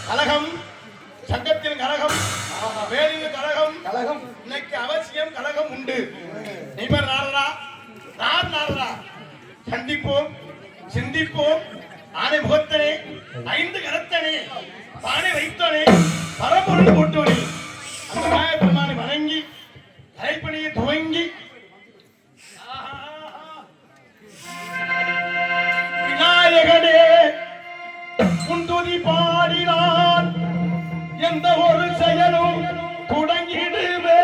கலகம் சங்கத்தில் கலகம் வேலியில் கலகம் கலகம் இன்னைக்கு அவசியம் கலகம் உண்டு. நிபர் நாரதா நாரதா சந்திப்போம் சிந்திப்போம். ஆனை முகத்தனே ஐந்து கரத்தனே பானை வைத்தனே பரம்பொருள் போட்டோனே அந்த மாய பெருமானை வணங்கி அரைப்பணியை துவங்கி விநாயகனே உந்துதி பாடினான் எந்த ஒரு செயலும் தொடங்கிடுவே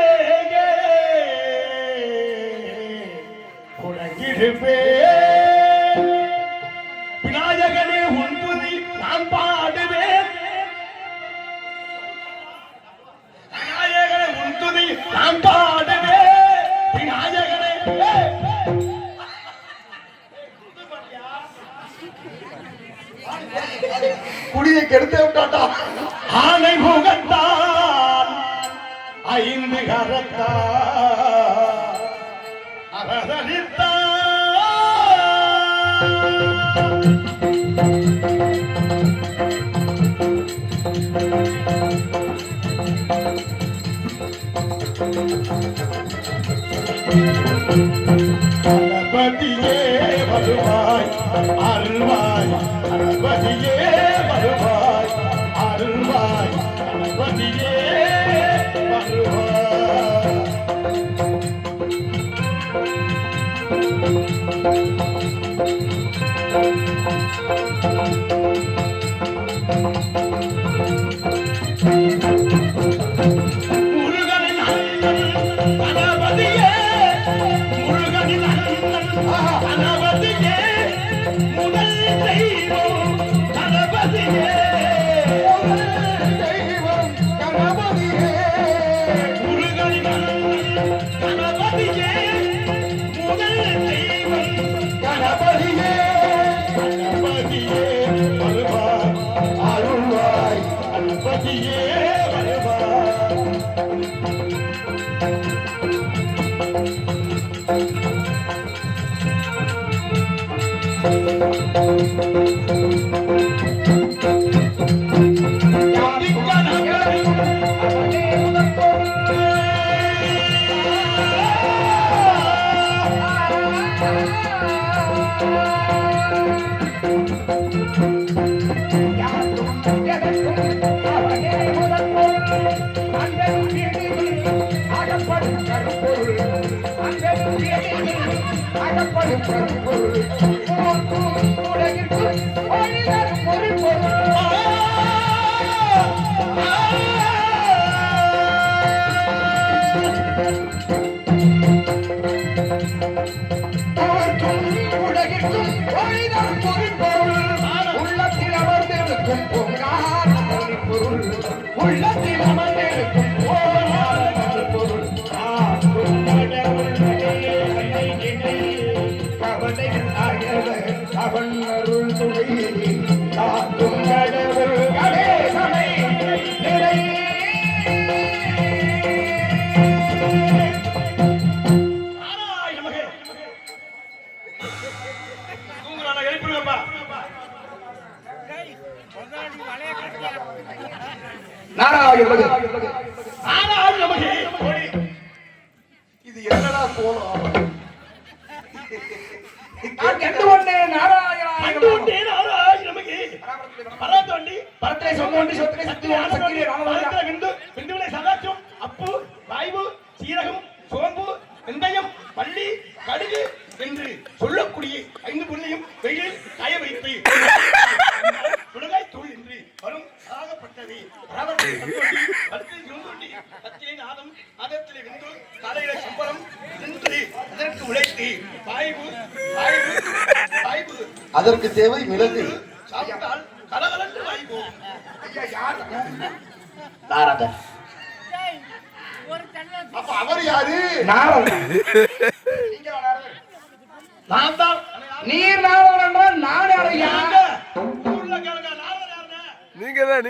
விநாயகனே உந்துதி நான் பாடுவேன். விநாயகனே உந்துதி நான் பாடுவேன். விநாயகனே குடியை கெடுத்து விட்டாட்டா. ஆனை முகத்தான் ஐந்து கரத்தான் அவதரித்தான். கணபதியே வருவாய் அருள்வாய் கணபதியே வருவாய் அருள்வாய் கணபதியே முருகனின் அண்ணன் கணபதியே முருகனின் அண்ணன் கணபதியே முதல் தெய்வம் கணபதியே தெய்வம் கணபதியே முருகனின் அண்ணன் கணபதியே முதல் தெய்வம் கணபதியே கணபதியே வருவாய் அருள்வாய் கணபதியே உள்ளத்தில் அமர்ந்திருக்கும் உள்ளத்தில் அமர்ந்திருக்கும் பொருள் அவன் அருள் துணை காக்கும் கடவுள் நாராயண நமகே. இது என்னடா கோலம்? கண்டு கொண்டே நாராயண நமகே. பரதோண்டி பரத்திலே சொன்னோண்டி சொத்திலே சக்தி சக்தியே ராமவல்லியா விந்து விந்துவிலே சதாச்சும் அப்பு வாய்வு சீரகம் சோம்பு வெந்தயம் பள்ளி கடுகு என்று சொல்லக்கூடிய 5 பொருளையும் வெயில் காய வைத்து மிளகாய் தூள் என்று வரும் ஆகப்பட்டது. கத்திலே நாதம் நாதத்திலே விந்து காலையில சம்பளம் நின்று அதற்கு உழைத்து வாய்வு வாய்வு வாய்வு அதற்கு தேவை மிளகு. சாப்பிட்டால் கலகலன்று வாய்வு. ஐயா யார்? நாரதர். அப்ப அவர் யாரு? நாரதர். நீங்க நாரதர். நான் தான். நீர் நாரதர் என்றால் நான் யாரையா? ஊர்ல கேளுங்க நாரதர் யாருன்னு. நீங்கதான்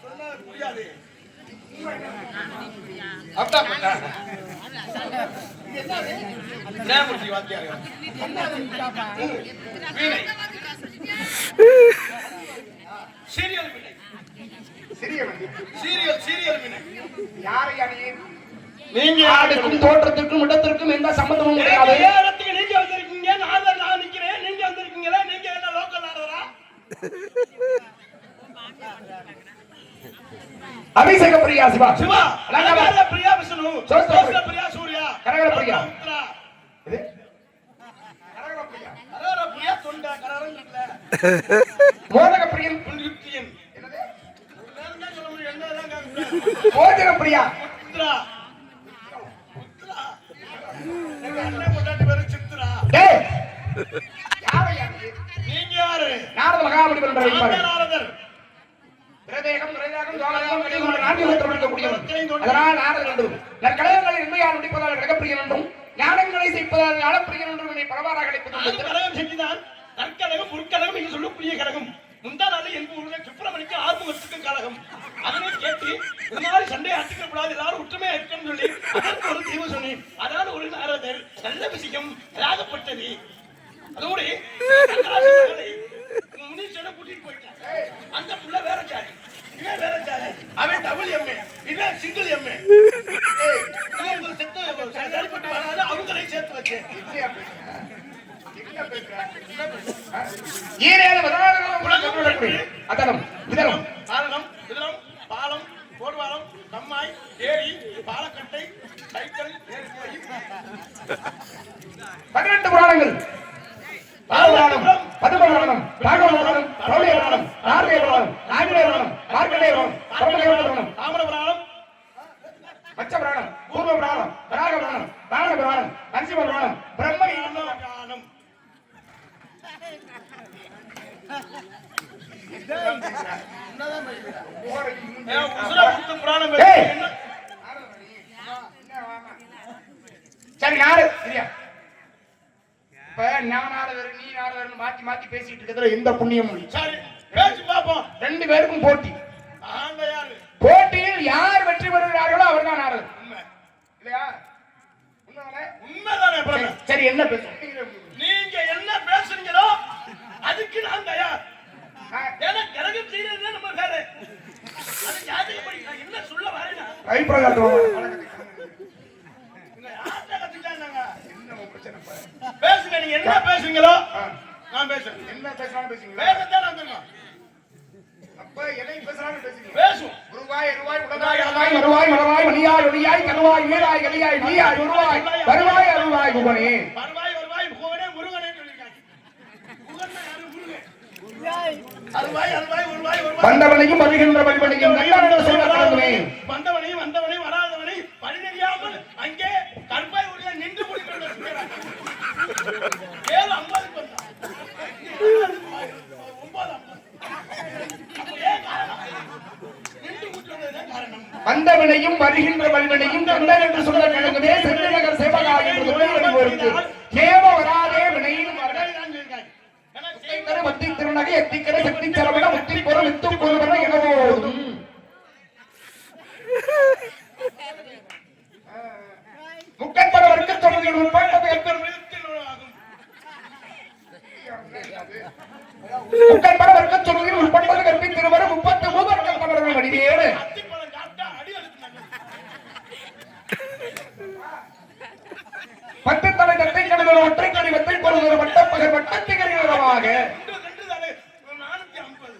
சொன்னா புரியாது. அப்பா நேமுடி வாத்தியார். வீணை. சீரியல் வீணை. சீரியல் வீணை. யாரையா நீ? நீங்க ஆடுக்கும் தோற்றத்திற்கும் இடத்திற்கும் எந்த சம்பந்தமும் கிடையாது. இடத்துக்கு நீங்க வந்திருக்கீங்க, நான் நிக்கிறேன். நீங்க வந்திருக்கீங்களா? நீங்க என்ன லோக்கல் நாடகரா? அபிஷேக பிரியா சிவா சிவா அலங்கார பிரியா விஷ்ணு சோஸ்திர பிரியா சூர்யா கரகர பிரியா உத்ரா. இது கரகர பிரியா கரகர பிரியா தொண்டா கரகரம் இல்ல. மோதக பிரியன் புண்ணியத்தியன். என்னது? நான் சொல்ல முடியும். என்னதான் கேக்குறேன். மோதக பிரியா உத்ரா. உத்ரா. எங்க அண்ணன் பொண்டாட்டி பேரு சித்ரா. டேய் யாரையா நீ? நீங்க யாரு? நாரத மகாபலி பண்ற வைப்பாரு. நாரதர். பிரதேகம் துவாலகம் கலியுகம் நான்கு யுகத்தில் இருக்கக்கூடியவன். அதனால் நாரதர் என்றும் நற்கலைகளை உண்மையால் முடிப்பதால் கடகப்பிரியன் என்றும் ஞானங்களை செய்ப்பதால் ஞானப்பிரியன் என்றும் என்னை பலவாறாக அழைப்பது. கழகம் செஞ்சுதான் நற்கழகம் முற்கழகம் என்று சொல்லக்கூடிய கழகம். முந்தா நாள் எங்க ஊர்ல சுப்பிரமணிக்கு ஆறுமுகத்துக்கும் கழகம். அதனை கேட்டு இந்த மாதிரி சண்டை அடிக்க கூடாது, எல்லாரும் ஒற்றுமையா இருக்கணும்னு சொல்லி அதற்கு ஒரு தீர்வு சொன்னேன். அதான் ஒரு நாரதர் நல்ல விஷயம் ராகப்பட்டது. அதோடு முனீஸ்வரனை கூட்டிட்டு போயிட்டான். அந்த புள்ள வேற சாரி, இவன் வேற சாரி. அவன் டபுள் எம்ஏ, இவன் சிங்கிள் எம்ஏ. இவன் செத்து சரிப்பட்டு வராது, அவங்களை சேர்த்து வச்சேன். அதனம் விதனம் காரணம் விதனம் பாலம் போர்வாலம் கம்மாய் ஏரி பாலக்கட்டை சைக்கிள் 18 புராணங்கள். புராணம், பதும புராணம், ராகவ புராணம், பிரௌಢ புராணம், நாரதீய புராணம், நாகினேய புராணம், மார்க்கண்டேய புராணம், பரமதேவ புராணம், தாமிர புராணம், மச்ச புராணம், பூர்வ புராணம், ராக புராணம், ராவண புராணம், நரசிம்ம புராணம், பிரம்ம புராணம். உசுரமுத்து புராணம். சரி யாரு சரியா? இப்ப நான் நாரதர் நீ நாரதர் மாத்தி மாத்தி பேசிட்டு இருக்கிறதுல எந்த புண்ணியமும் இல்லை. சரி பேசி பாப்போம். 2 பேருக்கும் போட்டி. ஆண்ட யாரு? போட்டியில் யார் வெற்றி பெறுகிறார்களோ அவர்தான் நாரதர். உண்மை இல்லையா? உண்மைதானே? உண்மைதானே பிரதர். சரி என்ன பேசுறீங்க? நீங்க என்ன பேசுறீங்களோ அதுக்கு நான் தயார். ஏன்னா கிரகம் செய்யறது நம்ம வேற. அது ஜாதகப்படி நான் என்ன சொல்ல வரேன்னா பேசுங்க. நீங்க என்ன பேசுறீங்களோ நான் பேசுறேன். என்ன பேசலாம் பேசுங்க. பேசத்தான் நான் தெரியும். அப்ப எதை பேசலாம் பேசுங்க. பேசும். உருவாய் அருவாய் உடனாய் அருவாய் மறுவாய் மறுவாய் மணியாய் ஒளியாய் கருவாய் வீராய் கலியாய் நீயாய் உருவாய் வருவாய் அருவாய் குகனே. வருவாய் வருவாய் குகனே முருகனே சொல்லிருக்காங்க. குகன்னா யாரு? முருகன். அருவாய் அருவாய் உருவாய் வருவாய். வந்தவனையும் வருகின்ற வழிபனையும் நல்ல சொல்லுமே. வந்தவனையும் வந்தவனையும் வராதவனை பரிதறியாமல் அங்கே கற்பை உள்ள நின்று முடிக்கிறது. 7:50 பண்ணா 9:50. வந்தவனையும் வருகின்ற வல்வனையும் கண்டர் என்று சொல்ல கிழங்குமே செந்தநகர் சேவகாய் என்று துணைவருக்கு கேவ வராதே வினையும் மத்தி திருநகை எத்திக்கரை சக்தி சரவண முத்தி பொருள் வித்து பொருவன எனவோதும் முக்கற்பட வர்க்க தொகுதிகள் உட்பட்ட உங்கள் பரவர்க்க சொல்லுகிற உட்பட்டது கற்பி திருவர 33 வருடம் தமிழர்கள் வடிவேடு அத்திப்பழம் சாப்பிட்டா அடி அழுத்துனாங்க. 10 தலை தட்டை கடலில் ஒற்றை கடி வெத்தை பொருள் வட்டப்பகர் வட்டத்திகரமாக ரெண்டு தானே 450.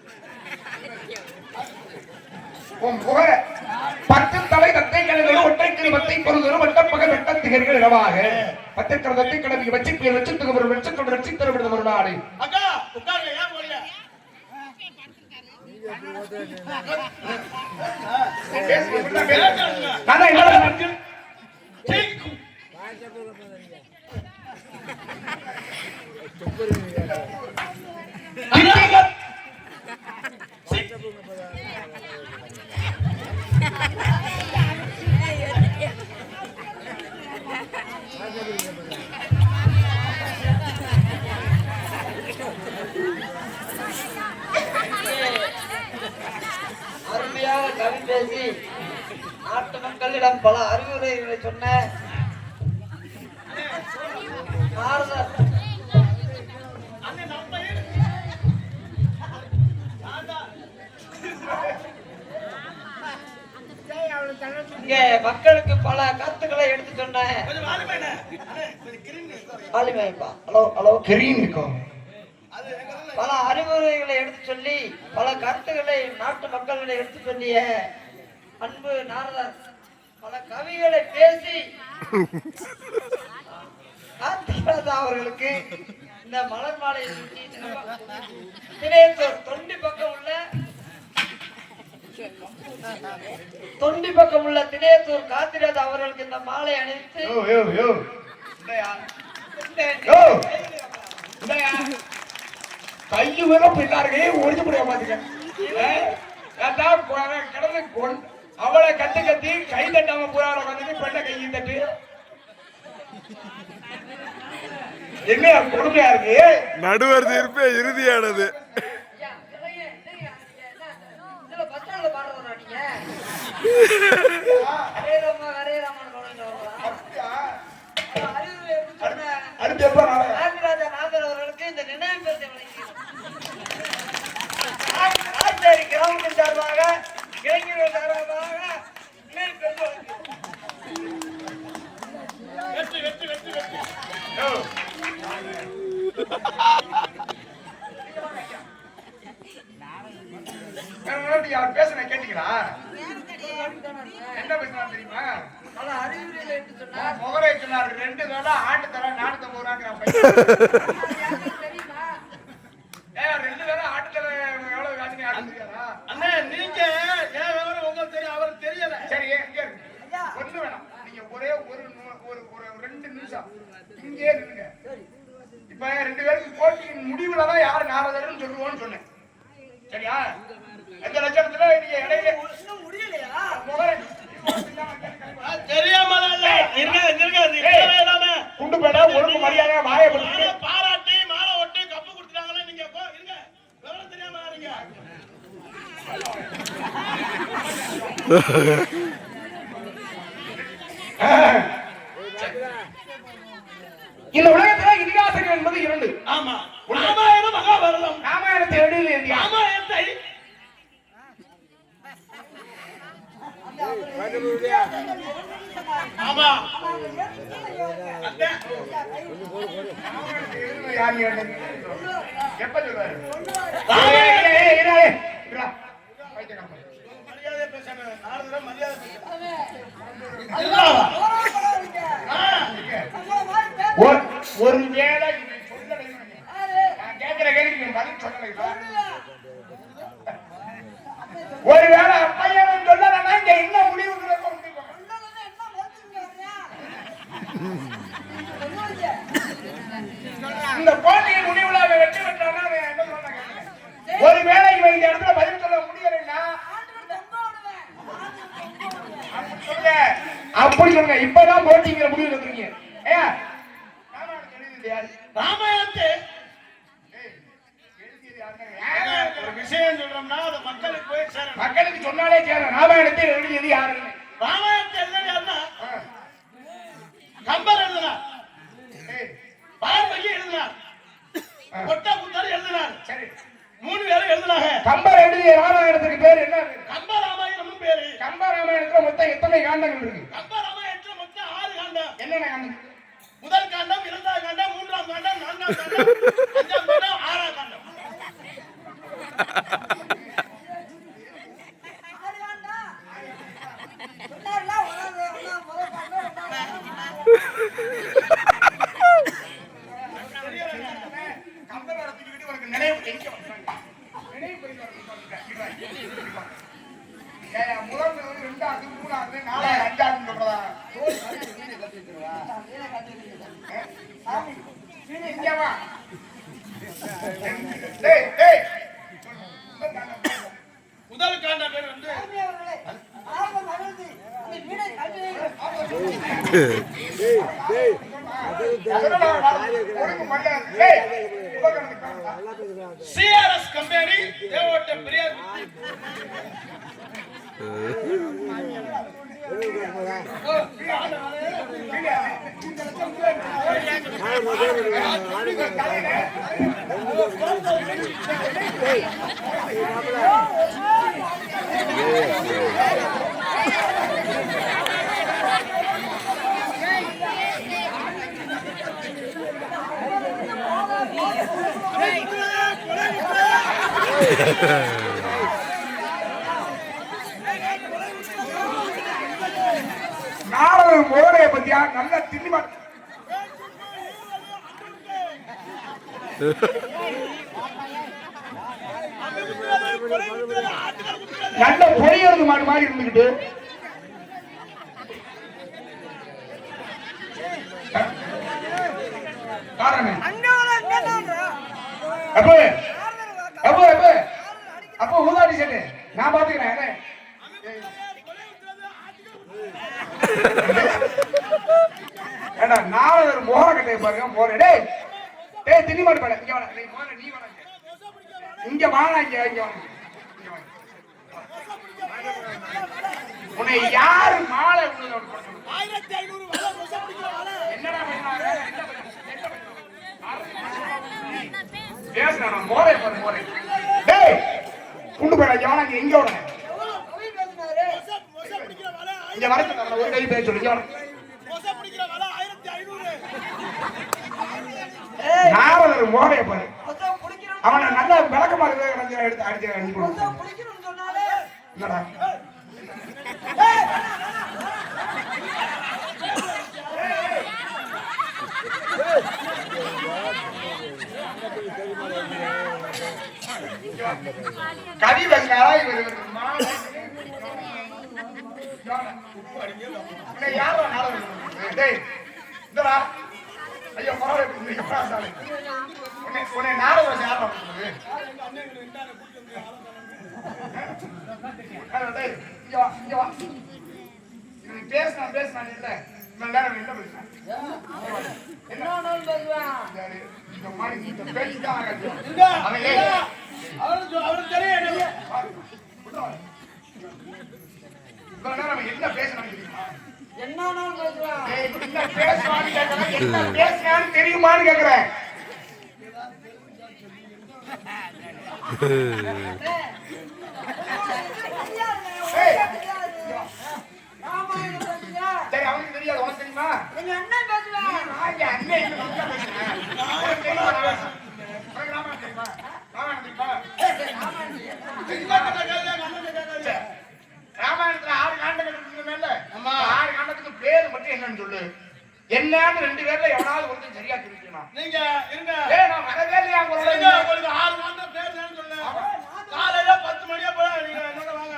உன் புகழ 10 தலை தட்டை கடலில் ஒற்றை கடி வெத்தை பொருள் வட்டப்பகர் வட்டத்திகர்கள் இடமாக 10 தலை தட்டை கடலில் வச்சு வச்சுட்டு வச்சுட்டு வச்சுட்டு விடுது ஒரு நாடு அக்கா உட்காருங்க, ஏன் போறீங்க? நான் என்ன ஜெயிக்கும். அருமையாக கவி பேசி நாட்டு மக்களிடம் பல அறிவுரைகளை சொன்ன நாரதர் இங்க மக்களுக்கு பல கருத்துக்களை எடுத்து சொன்னேன். கொஞ்சம் வாலிபா என்ன? அண்ணே, கொஞ்சம் கிரீன் ஆலிமைப்பா ஹலோ ஹலோ கரீம் இருக்கும் அது எங்க ஊர்ல பல அறிவுரைகளை எடுத்து சொல்லி பல கருத்துக்களை நாட்டு மக்களிடம் எடுத்து சொல்லிய அன்பு நாரதர் பல கவிகளை பேசி கார்த்திகராஜா அவர்களுக்கு இந்த மலர் மாலை திரையத்தூர் தொண்டி பக்கம் உள்ள திரையத்தூர் கார்த்திகராஜா அவர்களுக்கு இந்த மாலை அணிவித்து கையு வேற பிள்ளாருக்கே ஒழிச்சு முடிய மாட்டேங்க கிடந்து அவளை கத்து கத்தி கை தட்டாம பூரா வந்துட்டு பெண்ணை கையை தட்டு என்ன கொடுமையா இருக்கு நடுவர் தீர்ப்பே இறுதியானது. அடுத்து எப்ப ராஜராஜா நாதர் அவர்களுக்கு இந்த நினைவு பரிசை வழங்கி கிராமத்தின் சார்பாக இளைஞர்கள் சார்பாக நினைவு பரிசு வெற்றி வெற்றி வெற்றி வெற்றி. பேசுன கேட்டீங்களா என்ன பேசுனா தெரியுமா பல அறிவுரைகளை எடுத்து சொன்னார். முகரை சொன்னார் 2 வேளை ஆட்டு தர நாட்டு போறாங்க தெரியுமா? 2 வேளை ஆட்டு தர எவ்வளவு காசுங்க ஆட்டுக்காரா அண்ணே, நீங்க ஏன் விவரம் உங்களுக்கு தெரியும், அவருக்கு தெரியல. சரி இங்க ஒண்ணு வேணாம் நீங்க ஒரே ஒரு 2 நிமிஷம் இங்கே இருங்க இப்ப 2 பேருக்கு போட்டியின் முடிவுல தான் யார் நாரதர்னு சொல்லுவோம்னு சொன்னேன் சரியா எந்த லட்சணத்துல நீங்க இடையில இன்னும் முடியலையா? முகரை தெரியாம குண்டு பேட ஒழுங்கு மரியாதை வாயப்பட்டு பாராட்டி மாலை ஒட்டி கப்பு கொடுத்துட்டாங்களே, நீங்க இருங்க விவரம் தெரியாம இருங்க. இந்த உலகத்துல இதிகாசங்கள் என்பது 2 ஆமா, ராமாயணம் மகாபாரதம். ராமாயணத்தை எழுதியது இல்லையா ராமாயணத்தை ஆமா எப்ப சொல்றாரு மரியாதை பேசணும், நாரதரை மரியாதை ஒரு வேளை கேட்கிற கேள்வி பதில் சொல்லலை ஒருவேளை அப்பையனும் சொல்லலன்னா இங்க என்ன முடிவு இந்த போட்டியின் முடிவுல அவன் வெற்றி பெற்றானா என்ன சொல்றாங்க ஒருவேளை இவன் இந்த இடத்துல பதில் சொல்ல முடியலைன்னா அப்படி சொல்லுங்க இப்பதான் போட்டிங்கிற முடிவு வந்துருக்கீங்க ராமாயணத்தை ஒரு விஷயம் சொல்றோம்னா அது மக்களுக்கு போய் சேரணும். மக்களுக்கு சொன்னாலே சேரும் ராமாயணத்தை எழுதியது யாருன்னு ராமாயணத்தை எழுதினா கம்பர் எழுதினார், வால்மீகி எழுதினார், கம்பர் சரி 3 பேரும் எழுதுனாங்க. கம்பர் எழுதிய ராமாயணத்துக்கு பேர் என்ன? கம்ப ராமாயணம்னு பேரு. கம்ப ராமாயணத்துல மொத்தம் எத்தனை காண்டங்கள் இருக்கு? கம்ப ராமாயணத்துல மொத்தம் 6 காண்டம். என்னென்ன காண்டம்? முதல் காண்டம், 2ஆம் காண்டம், 3ஆம் காண்டம், 4ஆம் காண்டம், 5ஆம் காண்டம், 6ஆம் காண்டம். முதல் 2ஆவது 3ஆவது 4ஆவது 5ஆவது சொல்றதா? முதல் காண்டம் பேர் வந்து CRS கம்பெனி தேவோட்ட பெரியார். நாரதர் மோரைய பத்தியா நல்ல திண்ணிமா நல்ல பொறியறது மாடு மாதிரி இருந்துகிட்டு அப்போ ஊதாடி செட்டு நான் பாத்துக்கிறேன். ஏடா நாரதர் மோர கட்டைய பாருங்க மோர. டேய் டேய் திண்ணி மாடு பாட இங்க வாடா. நீ மோர நீ வாடா இங்க வாடா இங்க வாடா. உன்னை யாரு மாலை 1500 வலை ரொச பிடிக்கிற வலை. என்னடா பண்ணாங்க? பேசுறா மோரே பாரு மோரே. டேய் குண்டு போடா ஜவானா எங்க ஓடன? ரொச பிடிக்கிற வலை இங்க வரது நம்ம ஒரு கை பேச சொல்லி ஜவானா. ரொச பிடிக்கிற வலை 1500. நாரதர் மோரே பாரு. அவனை நல்ல விளக்கமா எடுத்து அடிச்சு போடுவான். என்னடா கவி வந்தாரா இவர் யாரோ ஐயோ உன்னை நாரதர் யாரோ பேசினா இல்ல நேரம் என்ன பேசுறேன் அவருக்கு தெரியும் என்ன பேசணும் தெரியுமான்னு கேக்குறேன். சரி அவனுக்கு தெரியாது உனக்கு தெரியுமா? ராமாயணத்துல 6 காண்டங்கள் இருக்குல்ல, 6 காண்டத்துக்கு பேரு மட்டும் என்னன்னு சொல்லு. என்னன்னு 2 பேர்ல எவனாவது ஒருத்தன் சரியா தெரிஞ்சுக்கணும். நீங்க இருங்க. நான் வரவே இல்லையா உங்களோட? உங்களுக்கு 6 காண்டம் பேர் என்னன்னு சொல்லுங்க. காலையில 10 மணியா போல நீங்க என்னோட வாங்க.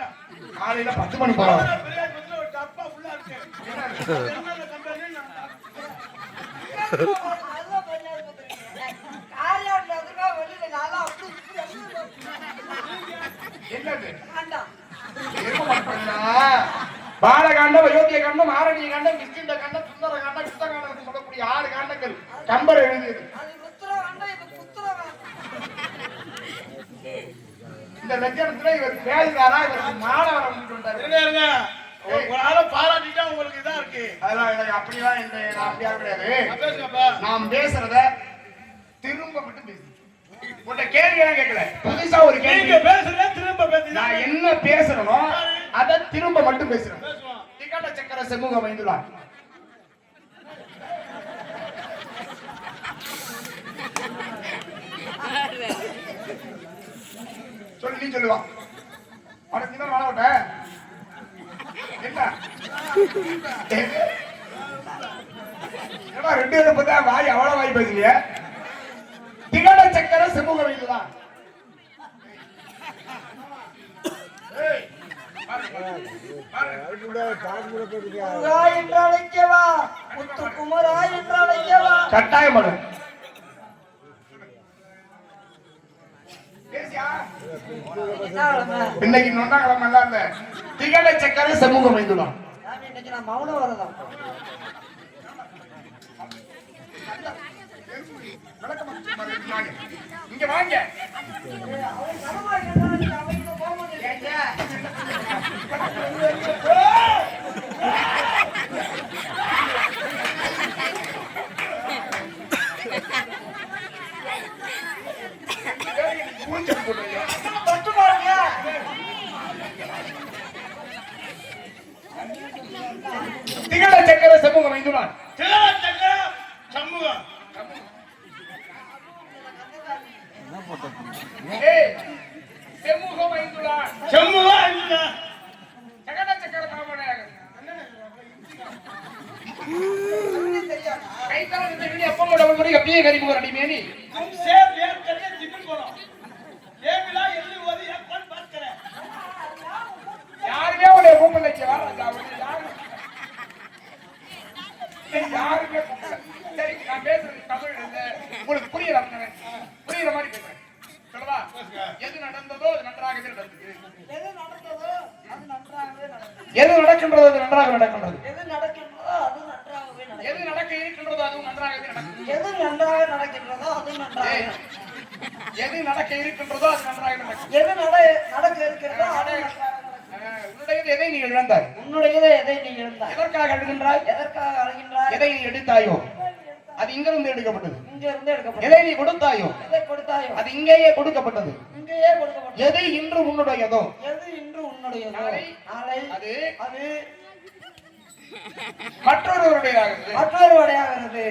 காலையில 10 மணி போல. பெரிய பஸ்ல ஒரு டப்பா ஃபுல்லா இருக்கு. என்னோட கம்பெனி என்னது? பாலகாண்டம், அயோத்திய காண்டம், ஆரண்ய காண்டம், கிஷ்கிந்த காண்டம், சுந்தர காண்டம், யுத்த காண்டம் சொல்லக்கூடிய 6 காண்டங்கள் கம்பர் எழுதியது. இந்த லட்சணத்துல இவர் பேசுறாரா இவர் மாணவர் இருங்க. ஒரு ஆளை பாராட்டிட்டா உங்களுக்கு இதா இருக்கு. அதெல்லாம் அப்படிலாம் அப்படியா கிடையாது. நாம் பேசுறத திரும்ப மட்டும் பேசு. உன்கிட்ட கேள்வி எல்லாம் கேட்கல. புதுசா ஒரு நீங்க கேள்வி. பேசுறத திரும்ப பேசுறீங்க. நான் என்ன பேசுறனோ அத திரும்ப மட்டும் பேசுறேன். பேசுவோம். திகட சக்கர சமூகம் வைந்துள்ளார். சொல்லு, நீ சொல்லுவா. உனக்கு தான் வாழ விட்ட என்ன? ஏன்னா 2 பேரும் பார்த்தா வாய் அவ்வளவு வாய் பேசுறிய. திகட சக்கர சமூகம் வைந்துள்ளார். முருகா என்று அழைக்கவா, முத்துக்குமரா என்று அழைக்கவா. கட்டாயம் பண்ணு. பேசியா? என்ன கிழமை? இன்னைக்கு நொண்டா கிழமை எல்லாம் இல்ல. திகட சக்கர சமூகம் வைந்துள்ளார். சாமி, இன்னைக்கு நான் மௌனம் வரதான். இங்க வாங்க. அவன் கனவா கேட்டான், அவன் இங்க போக மாட்டேன். ஊஞ்சல் போடுறீங்க. தொட்டு பாருங்க. திகட சக்கர சமூகம் வைந்துள்ளார். திகட சக்கர சமூகம். ஏய், சமூகம் வைந்துள்ளார். சமூகம் இல்ல. திகட சக்கர தாமரையாக. கைத்தால இந்த வீடியோ அப்பா மோட முறை அப்படியே கறிமுக அடிமேனி. तुमसे प्यार करके जिक्र करो. ये मिला यही वाली है कौन बात करे? யாருமே உன்னை கூப்பிடல யாருமே கூப்பிடல. சரி, நான் பேசுறது தமிழ் இல்ல. உங்களுக்கு புரியுற மாதிரி பேசுறேன். சொல்லவா? எது நடந்ததோ அது நன்றாகவே நடந்தது. எது நடந்ததோ அது நன்றாகவே நடந்தது. எது நடக்கின்றதோ அது நன்றாக நடக்கின்றது. எது நடக்கின்றதோ அது நன்றாகவே நடக்கும். எது நடக்க இருக்கின்றதோ அதுவும் நன்றாகவே நடக்கும். எது நன்றாக நடக்கின்றதோ அது நன்றாக ஏய், எது நடக்க இருக்கின்றதோ அது நன்றாக நடக்கும். எது நடக்க இருக்கிறதோ அது நன்றாக நடக்கும். உன்னுடையது எதை நீ இழந்தாய்? உன்னுடையதை எதை நீ இழந்தாய்? எதற்காக அழுகின்றாய்? எதற்காக அழைகின்றாய்? எதை நீ எடுத்தாயோ அது இங்கிருந்து எடுக்கப்பட்டது. இங்க இருந்து எடுக்கப்பட்டது. எதை நீ கொடுத்தாயோ எதை கொடுத்தாயோ அது இங்கேயே கொடுக்கப்பட்டது. இங்கேயே கொடுக்கப்பட்டது. எது இன்று உன்னுடையதோ எது இன்று உன்னுடையதோ நாளை நாளை அது அது மற்றொருவருடையதாகிறது. மற்றொரு வடையாகிறது.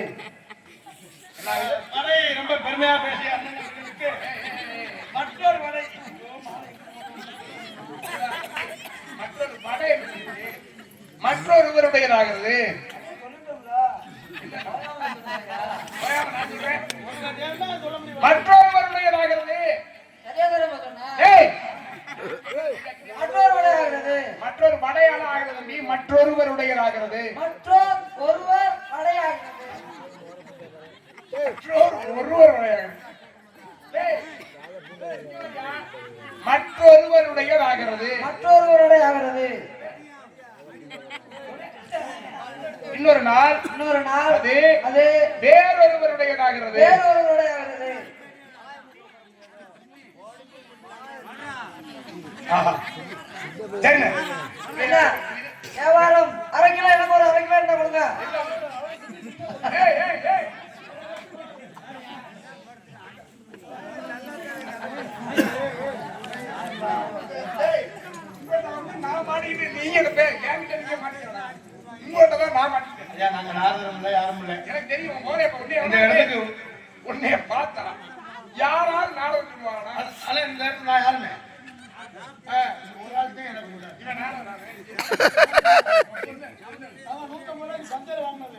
வடை ரொம்ப பெருமையா பேசிய அண்ணனுக்கு மற்றொரு வடை. மற்றொரு வடை என்பது மற்றொருவருடையதாகிறது. மற்றொருவருடையதாகிறது. சரியா தானே மகனே? ஏய், மற்றொரு வடையாகிறது. மற்றொரு வடையால ஆகிறது. நீ மற்றொருவருடையதாகிறது. மற்றொரு ஒருவர் வடையாகிறது. ஒருவருடையதாகிறது. ஏய், மற்றொருவருடையதாகிறது. மற்றொருவருடையாகிறது. இன்னொரு நாள் இன்னொரு நாள் அது அது வேறொருவருடையதாகிறது. வேறொருவருடையாகிறது. ஆஹா. என்ன? என்ன வியாபாரம்? அரை கிலோ எனக்கு ஒரு அரை கிலோ என்ன கொடுங்க. ஏய், ஏய், ஏய். ஏய், நான் மாட்டிக்கிட்டு நீங்க என்கிட்ட நிக்க மாட்டீங்களா? உங்கள்கிட்ட தான் நான் மாட்டிக்கிட்டேன். ஐயா நாங்க நாதரும் இல்ல யாரும் இல்ல. எனக்கு தெரியும் உன் மோனே இப்ப இந்த இடத்துக்கு உன்னைய பார்த்தா யாராவது நாடகம் சொல்லுவாங்களா? ஆனா இந்த இடத்துல நான் யாருமே ஆ, ஒரு ஆள் தான் எனக்கு கூட. இவன் நாடகம் நானு. அவன் 150 சந்தையில வாங்கினது.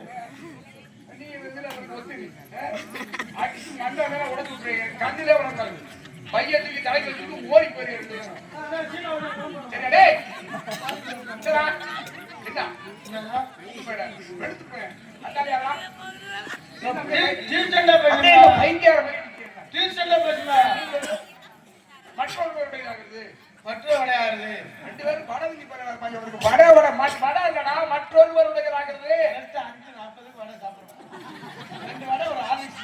நீ இதுல உனக்கு ஒத்துக்கிட்ட. அடிச்சு மண்டை மேல உடைச்சு விட்டுருங்க. கண்ணிலே உனக்காது. பையத்துக்கு தலைக்கு வச்சுட்டு ஓடி போயிரு. சரி டேய். சரிடா. என்ன? போய்டா. எடுத்து போய். அந்தாலியாடா. டீச்சண்டா அப்படியே பேசுங்க. பைத்தியார மாதிரி இருக்கீங்க. டீச்சண்டா பேசுங்க. மற்றொருவருடையதாகிறது. மற்றொரு வடையாருது. 2 பேரும் படத்துக்கு போறாங்க. கொஞ்சம் ஒரு வடை இல்லடா மற்றொருவருடையதாகிறது. கரெக்டா 5:40 வடை சாப்பிடுறோம். 2 வடை ஒரு ஹார்லிக்ஸ்.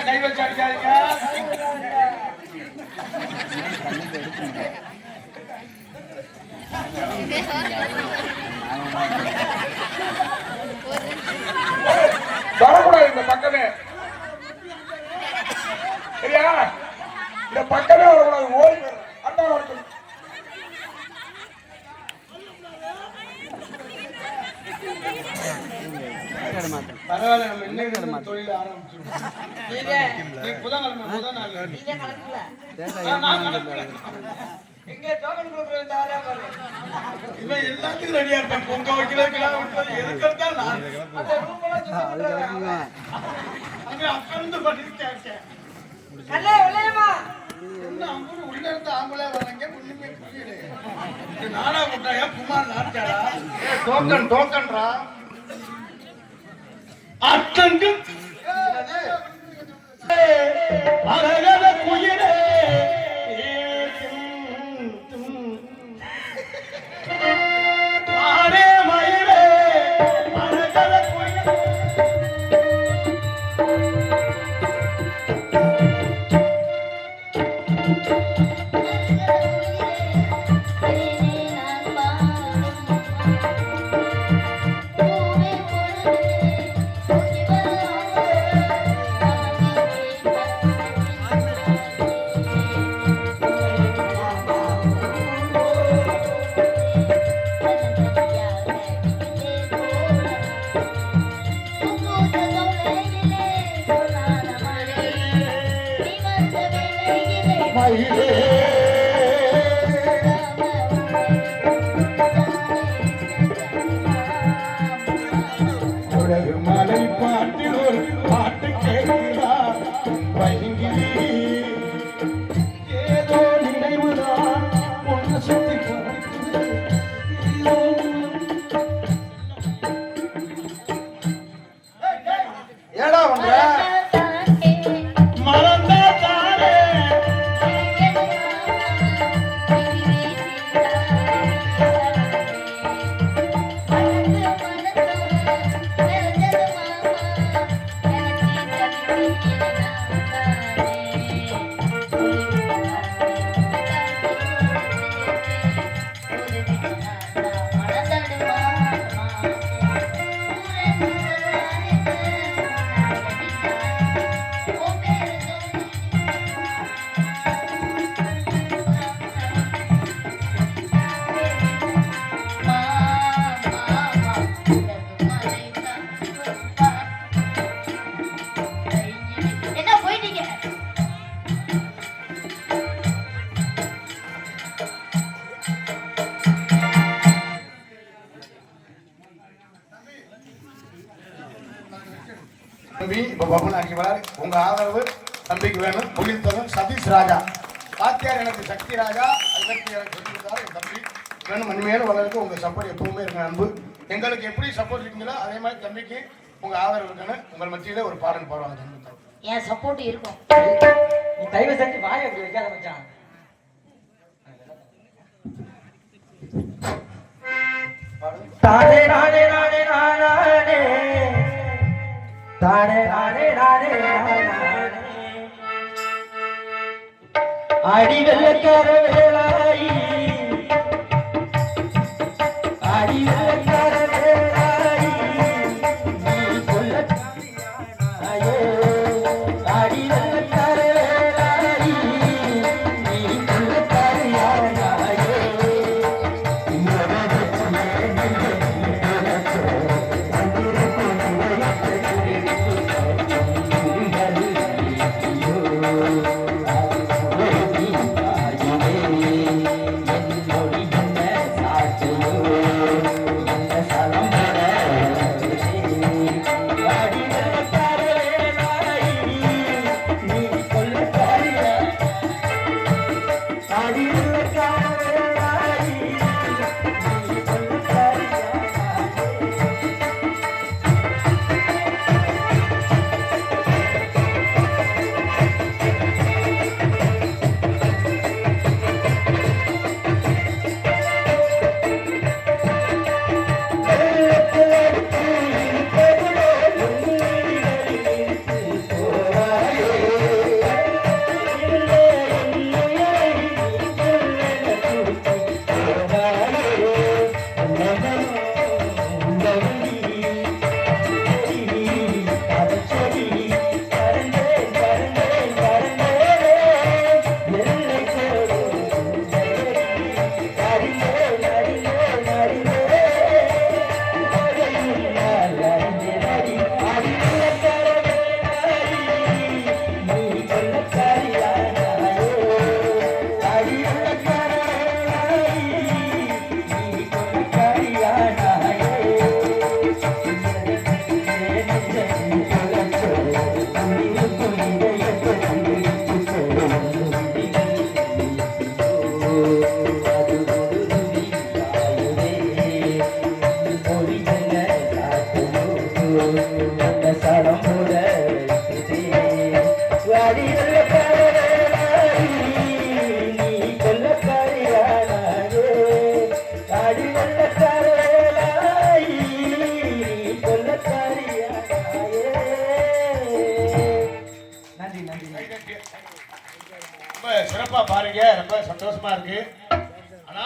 கை வச்சு அடிக்காதீங்க. பக்கமே. சரியா? இந்த பக்கமே வரக்கூடாது. ஓடி வரும். அண்ணா வரட்டும். பரவாயில்ல, நம்ம இன்னைக்கு தொழில ஆரம்பிச்சிருவோம். நீ புதன்கிழமை முதல் நாள் நான் கணக்குல. எங்க டோக்கன் கொடுக்குறது தாரா பாரு. இவன் எல்லாத்துக்கும் ரெடியா இருப்பான். பொங்க வைக்கிறதுக்கெல்லாம் எதுக்கிறதா நான் அந்த ரூம் எல்லாம் சுத்தி விட்டுறாங்க. அங்க அக்கந்து பண்ணிருக்கேன். கல்லே விளையமா என்ன அம்பு உள்ள இருந்து ஆம்பளை வராங்க, ஒண்ணுமே புரியல. நானா முட்டாயா குமார் நாட்டாடா? டோக்கன்ரா. அத்தங்கு அரகத குயிலே ஆரே மயிலே அரகத குயிலே. உலகு மலை பாட்டில் ஒரு பாட்டு கேட்கிறார் பைங்கிலி. ஏதோ நினைவுதான் ஒன்று சுத்தி ஏடா பண்ற? மறந்தா தானே என்ன போயிட்டீங்க? தம்பி இப்ப பபுன் அறிவார். உங்க ஆதரவு தம்பிக்கு வேணும். புலித்தவன் சதீஷ் ராஜா வாத்தியார் எனக்கு சக்தி ராஜா அதற்கு எனக்கு சொல்லியிருந்தாரு. என் தம்பி வேணும். மணிமேலும் வளர்க்கு உங்க சப்போர்ட் எப்பவுமே இருக்க அன்பு. எங்களுக்கு எப்படி சப்போர்ட் இருக்கீங்களோ அதே மாதிரி தம்பிக்கு உங்க ஆதரவு இருக்கணும். உங்கள் மத்தியில ஒரு பாடல் பாடுவாங்க தம்பி. என் சப்போர்ட் இருக்கும். நீ தயவு செஞ்சு வாயை அப்படி வைக்காத மச்சான். தானே நானே நானே நானே தானே நானே நானே நானே அடிவெள்ளக்கார வேளாயி அடிவெள்ளக்கார வேளாயி நீ கொல்ல ஐயோ அடிவெள்ளக்கார வேளாயி நீ கொல்ல தாரியாயோ அந்த சடம் போல வாடி நல்ல காதலாய் நீ கொல்லக்காரியானாயே வாடி நல்ல காதலாய் நீ கொல்லக்காரியானாயே. நன்றி நன்றி. ரொம்ப சிறப்பா பாருங்க, ரொம்ப சந்தோஷமா இருக்கு. ஆனா